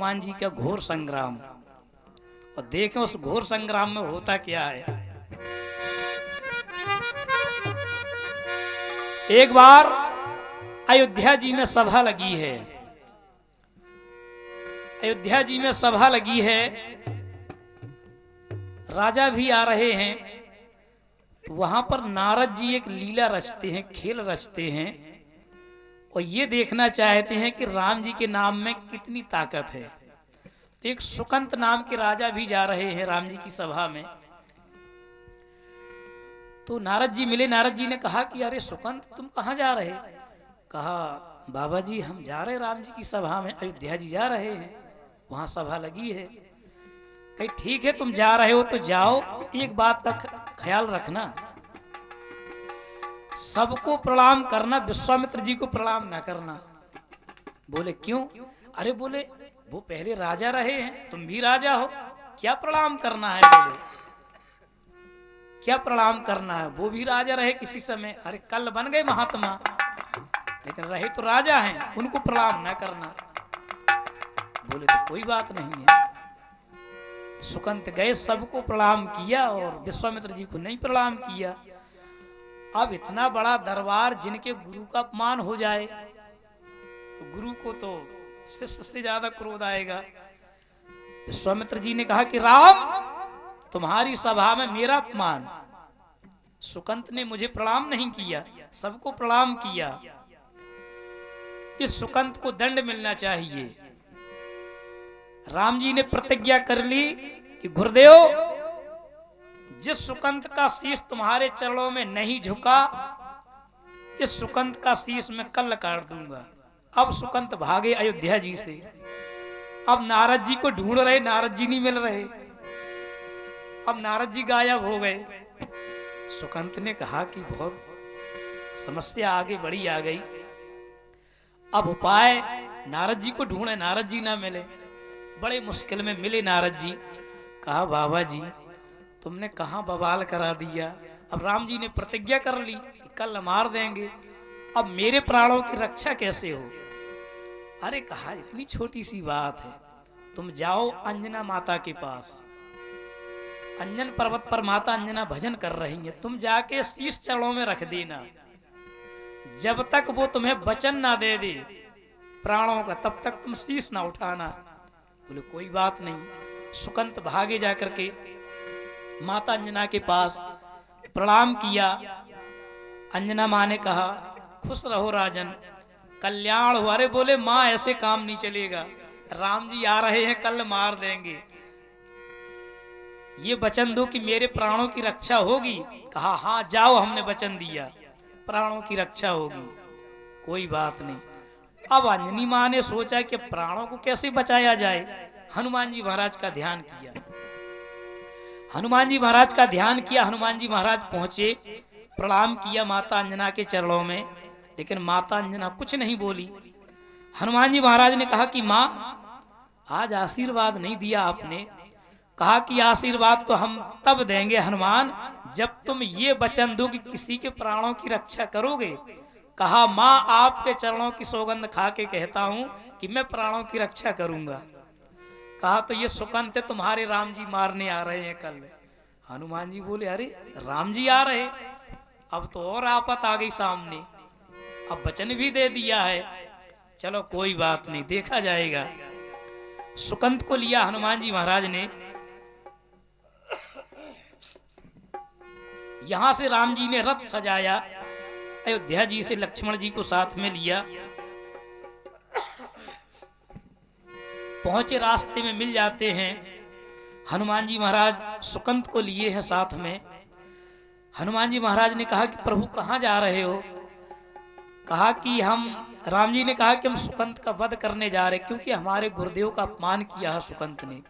हनुमान जी का घोर संग्राम। और देखें उस घोर संग्राम में होता क्या है। एक बार अयोध्या जी में सभा लगी है। अयोध्या जी में सभा लगी है, राजा भी आ रहे हैं। तो वहां पर नारद जी एक लीला रचते हैं, खेल रचते हैं और ये देखना चाहते हैं कि राम जी के नाम में कितनी ताकत है। तो एक सुकंत नाम के राजा भी जा रहे हैं राम जी की सभा में। तो नारद जी मिले। नारद जी ने कहा कि अरे सुकंत, तुम कहाँ जा रहे? कहा, बाबा जी हम जा रहे राम जी की सभा में, अयोध्या जी जा रहे हैं, वहां सभा लगी है। कहीं ठीक है, तुम जा रहे हो तो जाओ, एक बात का ख्याल रखना, सबको प्रणाम करना, विश्वामित्र जी को प्रणाम ना करना। बोले क्यों? अरे बोले वो पहले राजा रहे हैं, तुम भी राजा हो, क्या प्रणाम करना है? बोले क्या प्रणाम करना है, वो भी राजा रहे किसी समय। अरे कल बन गए महात्मा, लेकिन रहे तो राजा हैं, उनको प्रणाम ना करना। बोले तो कोई बात नहीं है। सुकंत गए, सबको प्रणाम किया और विश्वामित्र जी को नहीं प्रणाम किया। अब इतना बड़ा दरबार, जिनके गुरु का अपमान हो जाए तो गुरु को तो शिष्य से ज्यादा क्रोध आएगा। विश्वामित्र जी ने कहा कि राम, तुम्हारी सभा में मेरा अपमान, सुकंत ने मुझे प्रणाम नहीं किया, सबको प्रणाम किया, इस सुकंत को दंड मिलना चाहिए। राम जी ने प्रतिज्ञा कर ली कि गुरुदेव, जिस सुकंत का शीश तुम्हारे चरणों में नहीं झुका, इस सुकंत का शीश मैं कल काट दूंगा। अब सुकंत भागे अयोध्या जी से। अब नारद जी को ढूंढ रहे, नारद जी नहीं मिल रहे। अब नारद जी गायब हो गए। सुकंत ने कहा कि बहुत समस्या आगे बड़ी आ गई। अब उपाय, नारद जी को ढूंढे, नारद जी ना मिले। बड़े मुश्किल में मिले नारद जी। कहा बाबा जी, तुमने कहां बवाल करा दिया। अब राम जी ने प्रतिज्ञा कर ली कि कल मार देंगे, अब मेरे प्राणों की रक्षा कैसे हो? अरे कहा, इतनी छोटी सी बात है, तुम जाओ अंजना माता के पास, अंजन पर्वत पर माता अंजना भजन कर रही है, तुम जाके शीश चरणों में रख देना, जब तक वो तुम्हें वचन ना दे दे प्राणों का, तब तक तुम शीश ना उठाना। बोले कोई बात नहीं। सुकंत भागे जाकर के माता अंजना के पास प्रणाम किया। अंजना माँ ने कहा, खुश रहो राजन, कल्याण हो। अरे बोले माँ, ऐसे काम नहीं चलेगा, राम जी आ रहे हैं, कल मार देंगे, ये वचन दो कि मेरे प्राणों की रक्षा होगी। कहा हाँ जाओ, हमने वचन दिया, प्राणों की रक्षा होगी, कोई बात नहीं। अब अंजनी माँ ने सोचा कि प्राणों को कैसे बचाया जाए। हनुमान जी महाराज का ध्यान किया, हनुमान जी महाराज का ध्यान किया। हनुमान जी महाराज पहुंचे, प्रणाम किया माता अंजना के चरणों में, लेकिन माता अंजना कुछ नहीं बोली। हनुमान जी महाराज ने कहा कि माँ, आज आशीर्वाद नहीं दिया आपने। कहा कि आशीर्वाद तो हम तब देंगे हनुमान, जब तुम ये वचन दो कि किसी के प्राणों की रक्षा करोगे। कहा माँ, आपके चरणों की सौगंध खा के कहता हूं कि मैं प्राणों की रक्षा करूंगा। कहा तो ये सुकंत है, तुम्हारे राम जी मारने आ रहे हैं कल। हनुमान जी बोले अरे राम जी आ रहे, अब तो और आफत आ गई सामने, अब वचन भी दे दिया है, चलो कोई बात नहीं, देखा जाएगा। सुकंत को लिया हनुमान जी महाराज ने। यहां से राम जी ने रथ सजाया, अयोध्या जी से लक्ष्मण जी को साथ में लिया। पहुंचे, रास्ते में मिल जाते हैं। हनुमान जी महाराज सुकंत को लिए हैं साथ में। हनुमान जी महाराज ने कहा कि प्रभु कहां जा रहे हो? कहा कि हम, राम जी ने कहा कि हम सुकंत का वध करने जा रहे, क्योंकि हमारे गुरुदेव का अपमान किया है सुकंत ने।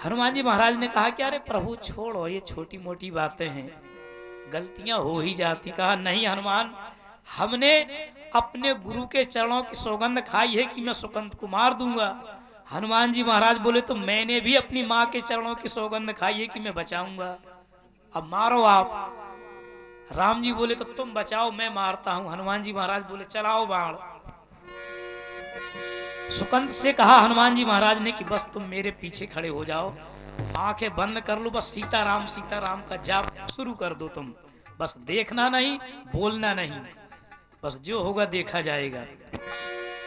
हनुमान जी महाराज ने कहा कि अरे प्रभु छोड़ो, ये छोटी मोटी बातें हैं, गलतियां हो ही जाती। कहा नहीं हनुमान, हमने अपने गुरु के चरणों की सौगंध खाई है कि मैं सुकंत को मार दूंगा। हनुमान जी महाराज बोले तो मैंने भी अपनी माँ के चरणों की सौगंध खाई है कि मैं बचाऊंगा, अब मारो आप। राम जी बोले तो तुम बचाओ, मैं मारता हूं। हनुमान जी महाराज बोले चलाओ बाण। सुकंत से कहा हनुमान जी महाराज ने कि बस तुम मेरे पीछे खड़े हो जाओ, आंखें बंद कर लो, बस सीताराम का जाप शुरू कर दो तुम, बस देखना नहीं, बोलना नहीं, बस जो होगा देखा जाएगा।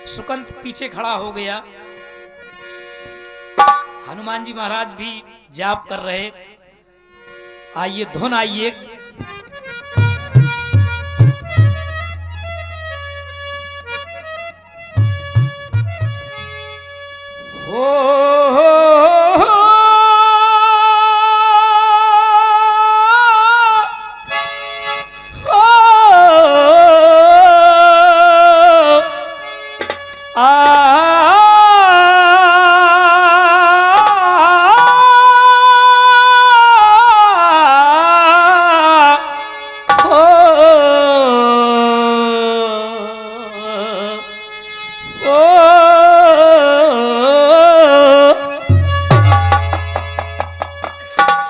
सुकंत पीछे खड़ा हो गया, हनुमान जी महाराज भी जाप कर रहे। आइए धुन आइए।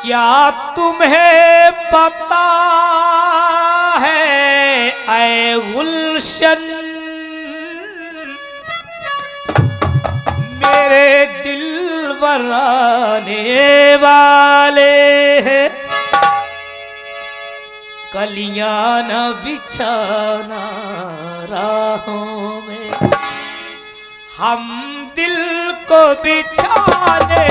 क्या तुम्हें पता है ऐ गुलशन, मेरे दिल बराने वाले हैं, कलियां न बिछाना राहों में, हम दिल को बिछाने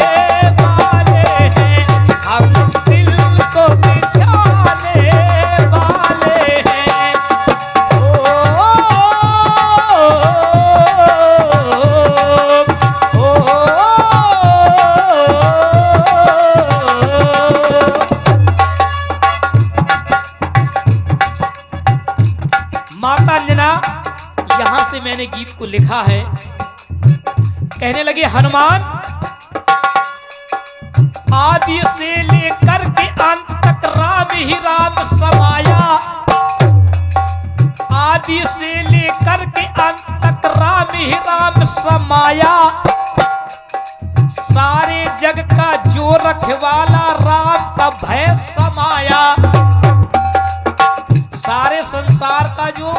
वाले हैं, हम दिल को बिछाने वाले हैं। माता अंजना, यहां से मैंने गीत को लिखा है। कहने लगे हनुमान, आदि से लेकर के अंत तक राम ही राम समाया, आदि से लेकर के अंत तक राम ही राम समाया, सारे जग का जो रखवाला राम का भय समाया, सारे संसार का जो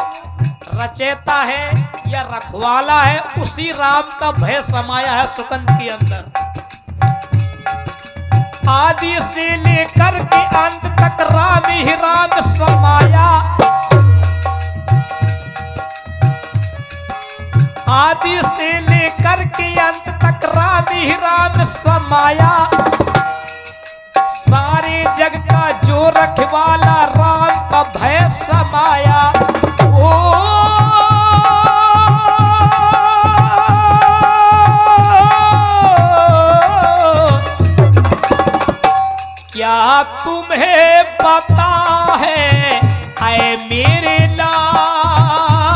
रचयिता है या रखवाला है उसी राम का भय समाया है सुकंत के अंदर। आदि से लेकर के अंत तक राम ही राम समाया, आदि से लेकर के अंत तक राम ही राम समाया, सारे जग का जो रखवाला राम का भय समाया। क्या तुम्हें पता है ऐ मेरे लाल,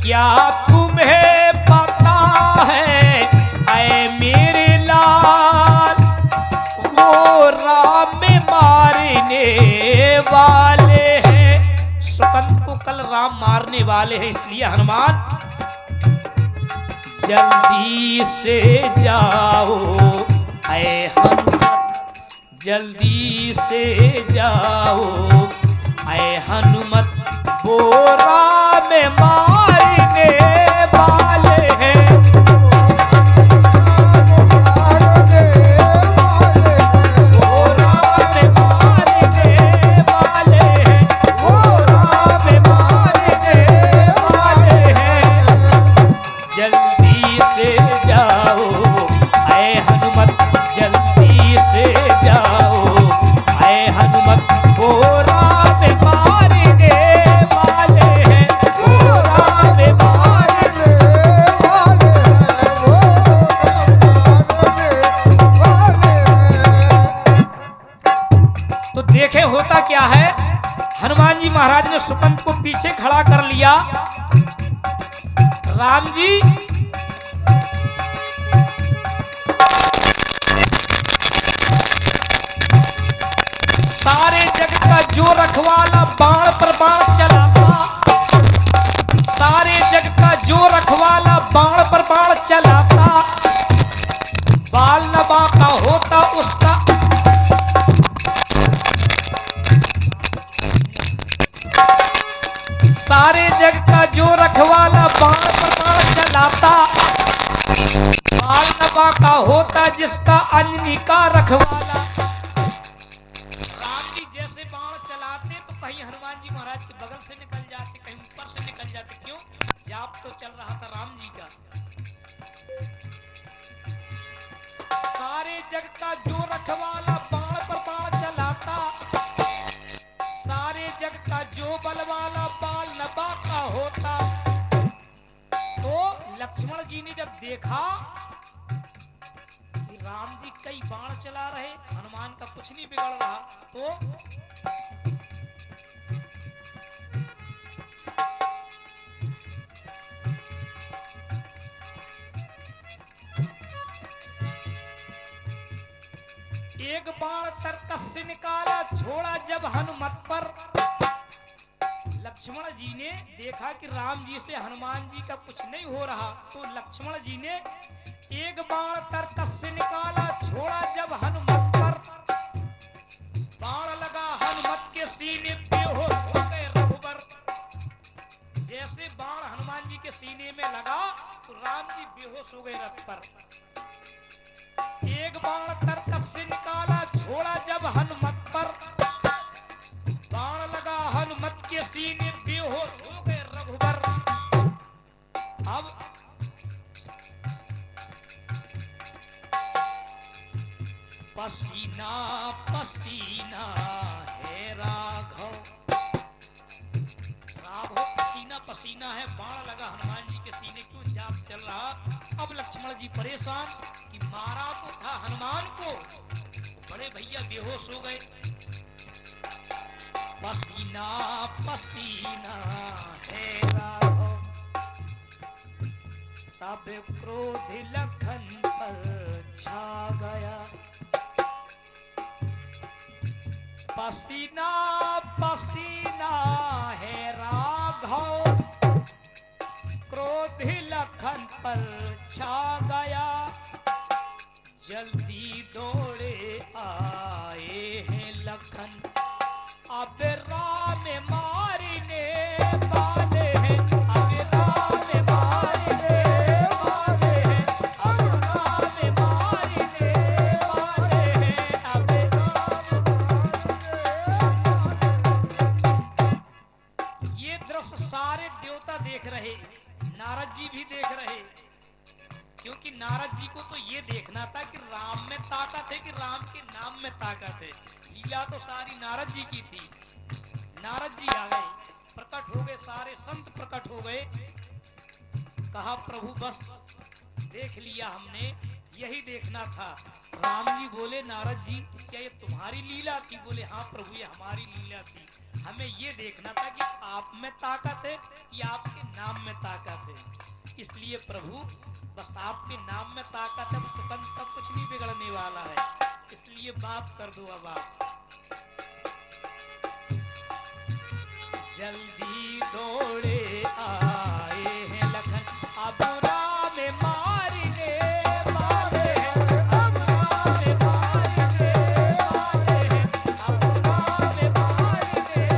क्या तुम्हें पता है ऐ मेरे लाल, वो राम मारने वाले हैं। सुकंत को कल राम मारने वाले हैं, इसलिए हनुमान जल्दी से जाओ ऐ हनुमत, जल्दी से जाओ ऐ हनुमत, वो राम मारने वाले हैं, वो राम मारने वाले हैं, वो राम मारने वाले हैं, जल्दी से जाओ ऐ हनुमत, जल्दी से जाओ ऐ हनुमत, वो राम मारने वाले हैं, वो राम मारने वाले हैं, वो मारने वाले हैं। तो देखे होता क्या है, हनुमान जी महाराज ने सुकंत को पीछे खड़ा कर लिया। राम जी सारे जग का जो रखवाला बाण पर बाण चलाता, सारे जग का जो रखवाला बाण पर बाण चलाता, बाल न बांका होता उसका, सारे जग का जो रखवाला बाण का होता जिसका अंजनी का रखवाला। राम जी जैसे बाण चलाते तो कहीं हनुमान जी महाराज के बगल से निकल जाते, कहीं ऊपर से निकल जाते। क्यों? जाप तो चल रहा था राम जी का। सारे जग का जो रखवाला बाण पर बाण चलाता, सारे जग का जो बलवाला बाल नबा का होता। तो लक्ष्मण जी ने जब देखा कि राम जी कई बाण चला रहे, हनुमान का कुछ नहीं बिगड़ रहा, तो एक बाण तरकस से निकाला, छोड़ा जब हनुमत पर। लक्ष्मण जी ने देखा कि राम जी से हनुमान जी का कुछ नहीं हो रहा, तो लक्ष्मण जी ने एक बाण तरकस से निकाला, छोड़ा जब हनुमत पर। बाण लगा हनुमत के सीने पे, हो गए रघुबर। जैसे बाण हनुमान जी के सीने में लगा तो राम जी बेहोश हो गए रथ पर। एक बाण तरकस से निकाला, छोड़ा जब हनुमत पर। बाण लगा हनुमत के सीने, बेहोश हो गए रघुबर। अब पसीना पसीना है राघव, राघव पसीना पसीना है। बाण लगा हनुमान जी के सीने, क्यों? जाप चल रहा। अब लक्ष्मण जी परेशान कि मारा तो था हनुमान को, बड़े भैया बेहोश हो गए। पसीना पसीना है राघव, तब क्रोध लखन पर छा गया। पसीना पसीना है राघव, क्रोध लखन पर छा गया। जल्दी दौड़े आए हैं लखन, अब राम मारने वाले हैं, अब राम मारने वाले हैं, अब राम मारने वाले हैं, अब राम। ये दृश्य सारे देवता देख रहे, नारद जी भी देख रहे, क्योंकि नारद जी को तो ये देखना था कि राम में ताकत है कि राम के नाम में ताकत है। लीला तो सारी नारद जी की थी। नारद जी आ गए, प्रकट हो गए, सारे संत प्रकट हो गए। कहा प्रभु बस देख लिया हमने, यही देखना था। राम जी बोले नारद जी क्या ये तुम्हारी लीला थी? बोले हाँ प्रभु ये हमारी लीला थी। हमें ये देखना था कि आप में ताकत है या आपके नाम में ताकत है। इसलिए प्रभु बस आपके नाम में ताकत है, सुकंद का कुछ नहीं बिगड़ने वाला है, इसलिए बात कर दो अब आप। जल्दी दौड़े आए हैं लखन, अब राम मारने वाले हैं, अब राम मारने वाले हैं, अब राम मारने वाले हैं।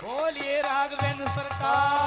बोलिए राघवेंद्र सरकार।